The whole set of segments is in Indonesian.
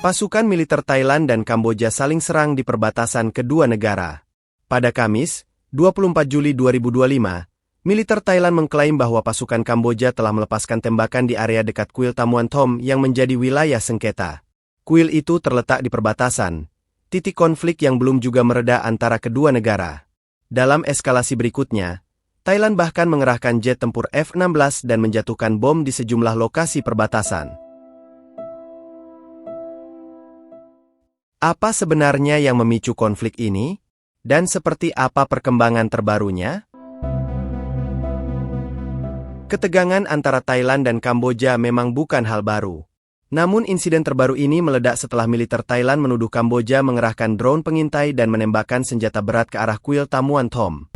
Pasukan militer Thailand dan Kamboja saling serang di perbatasan kedua negara. Pada Kamis, 24 Juli 2025, militer Thailand mengklaim bahwa pasukan Kamboja telah melepaskan tembakan di area dekat kuil Tamuan Thom yang menjadi wilayah sengketa. Kuil itu terletak di perbatasan, titik konflik yang belum juga mereda antara kedua negara. Dalam eskalasi berikutnya, Thailand bahkan mengerahkan jet tempur F-16 dan menjatuhkan bom di sejumlah lokasi perbatasan. Apa sebenarnya yang memicu konflik ini? Dan seperti apa perkembangan terbarunya? Ketegangan antara Thailand dan Kamboja memang bukan hal baru. Namun insiden terbaru ini meledak setelah militer Thailand menuduh Kamboja mengerahkan drone pengintai dan menembakkan senjata berat ke arah kuil Tamuan Thom.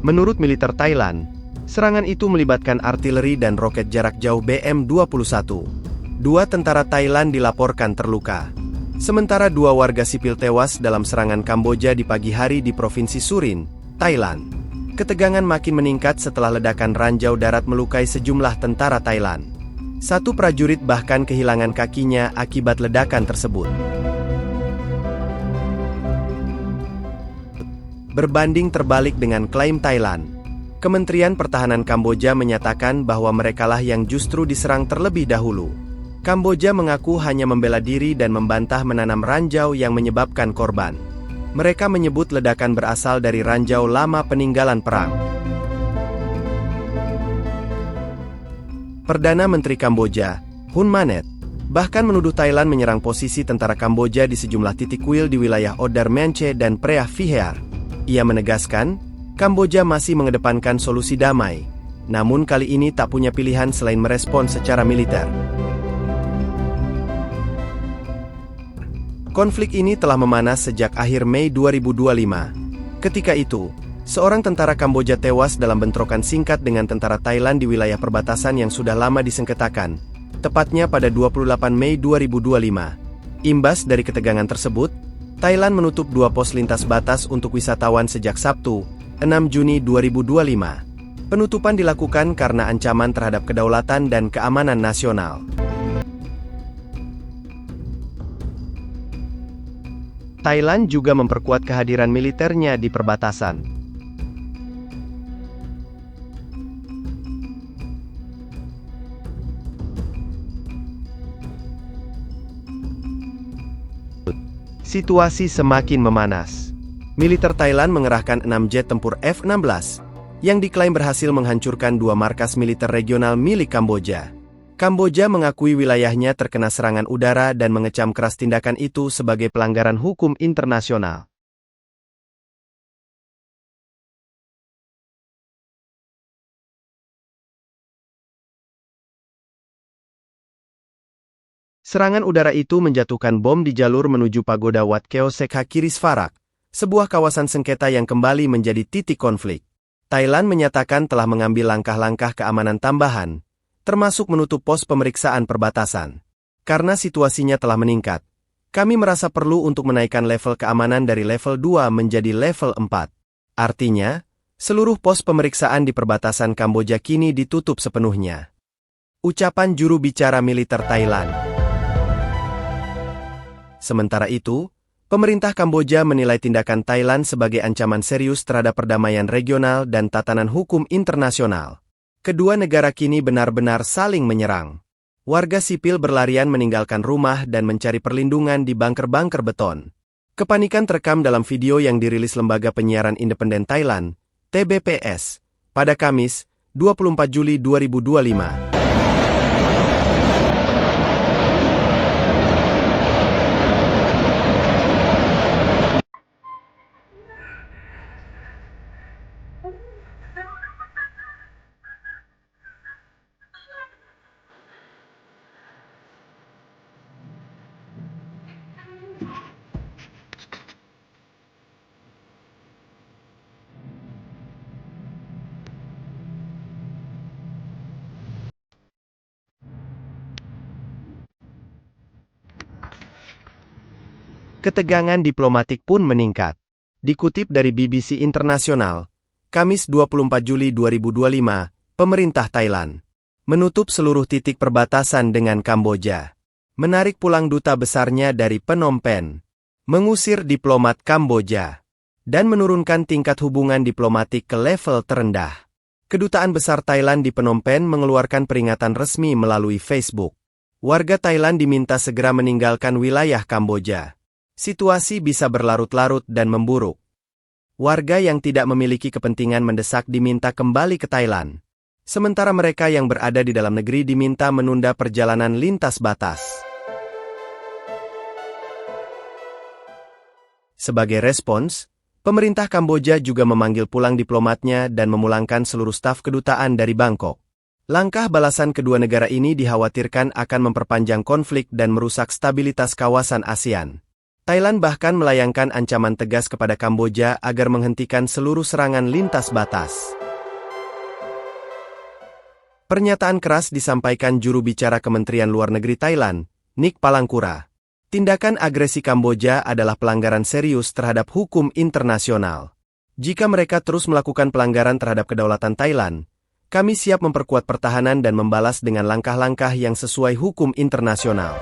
Menurut militer Thailand, serangan itu melibatkan artileri dan roket jarak jauh BM-21. Dua tentara Thailand dilaporkan terluka. Sementara dua warga sipil tewas dalam serangan Kamboja di pagi hari di Provinsi Surin, Thailand. Ketegangan makin meningkat setelah ledakan ranjau darat melukai sejumlah tentara Thailand. Satu prajurit bahkan kehilangan kakinya akibat ledakan tersebut. Berbanding terbalik dengan klaim Thailand, Kementerian Pertahanan Kamboja menyatakan bahwa merekalah yang justru diserang terlebih dahulu. Kamboja mengaku hanya membela diri dan membantah menanam ranjau yang menyebabkan korban. Mereka menyebut ledakan berasal dari ranjau lama peninggalan perang. Perdana Menteri Kamboja, Hun Manet, bahkan menuduh Thailand menyerang posisi tentara Kamboja di sejumlah titik kuil di wilayah Odar Meanchey dan Preah Vihear. Ia menegaskan, Kamboja masih mengedepankan solusi damai, namun kali ini tak punya pilihan selain merespon secara militer. Konflik ini telah memanas sejak akhir Mei 2025. Ketika itu, seorang tentara Kamboja tewas dalam bentrokan singkat dengan tentara Thailand di wilayah perbatasan yang sudah lama disengketakan, tepatnya pada 28 Mei 2025. Imbas dari ketegangan tersebut, Thailand menutup dua pos lintas batas untuk wisatawan sejak Sabtu, 6 Juni 2025. Penutupan dilakukan karena ancaman terhadap kedaulatan dan keamanan nasional. Thailand juga memperkuat kehadiran militernya di perbatasan. Situasi semakin memanas. Militer Thailand mengerahkan 6 jet tempur F-16, yang diklaim berhasil menghancurkan dua markas militer regional milik Kamboja. Kamboja mengakui wilayahnya terkena serangan udara dan mengecam keras tindakan itu sebagai pelanggaran hukum internasional. Serangan udara itu menjatuhkan bom di jalur menuju pagoda Wat Khao Sekha Kirisvarak, sebuah kawasan sengketa yang kembali menjadi titik konflik. Thailand menyatakan telah mengambil langkah-langkah keamanan tambahan, termasuk menutup pos pemeriksaan perbatasan. Karena situasinya telah meningkat, kami merasa perlu untuk menaikkan level keamanan dari level 2 menjadi level 4. Artinya, seluruh pos pemeriksaan di perbatasan Kamboja kini ditutup sepenuhnya. Ucapan juru bicara militer Thailand. Sementara itu, pemerintah Kamboja menilai tindakan Thailand sebagai ancaman serius terhadap perdamaian regional dan tatanan hukum internasional. Kedua negara kini benar-benar saling menyerang. Warga sipil berlarian meninggalkan rumah dan mencari perlindungan di bunker-bunker beton. Kepanikan terekam dalam video yang dirilis Lembaga Penyiaran Independen Thailand, TBPS, pada Kamis, 24 Juli 2025. Ketegangan diplomatik pun meningkat. Dikutip dari BBC Internasional, Kamis 24 Juli 2025, pemerintah Thailand menutup seluruh titik perbatasan dengan Kamboja, menarik pulang duta besarnya dari Phnom Penh, mengusir diplomat Kamboja, dan menurunkan tingkat hubungan diplomatik ke level terendah. Kedutaan Besar Thailand di Phnom Penh mengeluarkan peringatan resmi melalui Facebook. Warga Thailand diminta segera meninggalkan wilayah Kamboja. Situasi bisa berlarut-larut dan memburuk. Warga yang tidak memiliki kepentingan mendesak diminta kembali ke Thailand. Sementara mereka yang berada di dalam negeri diminta menunda perjalanan lintas batas. Sebagai respons, pemerintah Kamboja juga memanggil pulang diplomatnya dan memulangkan seluruh staf kedutaan dari Bangkok. Langkah balasan kedua negara ini dikhawatirkan akan memperpanjang konflik dan merusak stabilitas kawasan ASEAN. Thailand bahkan melayangkan ancaman tegas kepada Kamboja agar menghentikan seluruh serangan lintas batas. Pernyataan keras disampaikan juru bicara Kementerian Luar Negeri Thailand, Nick Palangkura. Tindakan agresi Kamboja adalah pelanggaran serius terhadap hukum internasional. Jika mereka terus melakukan pelanggaran terhadap kedaulatan Thailand, kami siap memperkuat pertahanan dan membalas dengan langkah-langkah yang sesuai hukum internasional.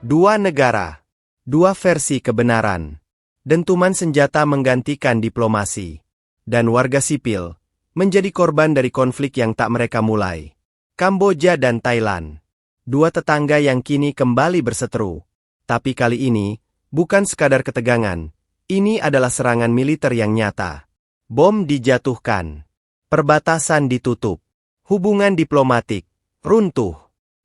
Dua negara, dua versi kebenaran. Dentuman senjata menggantikan diplomasi, dan warga sipil menjadi korban dari konflik yang tak mereka mulai. Kamboja dan Thailand, dua tetangga yang kini kembali berseteru. Tapi kali ini, bukan sekadar ketegangan, ini adalah serangan militer yang nyata. Bom dijatuhkan, perbatasan ditutup, hubungan diplomatik runtuh.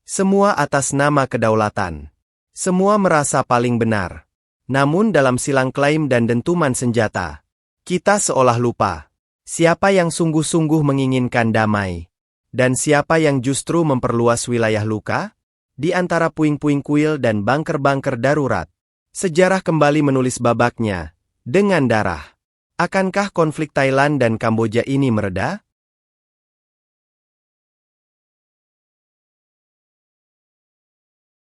Semua atas nama kedaulatan. Semua merasa paling benar. Namun dalam silang klaim dan dentuman senjata, kita seolah lupa siapa yang sungguh-sungguh menginginkan damai, dan siapa yang justru memperluas wilayah luka. Di antara puing-puing kuil dan bunker-bunker darurat, sejarah kembali menulis babaknya dengan darah. Akankah konflik Thailand dan Kamboja ini mereda?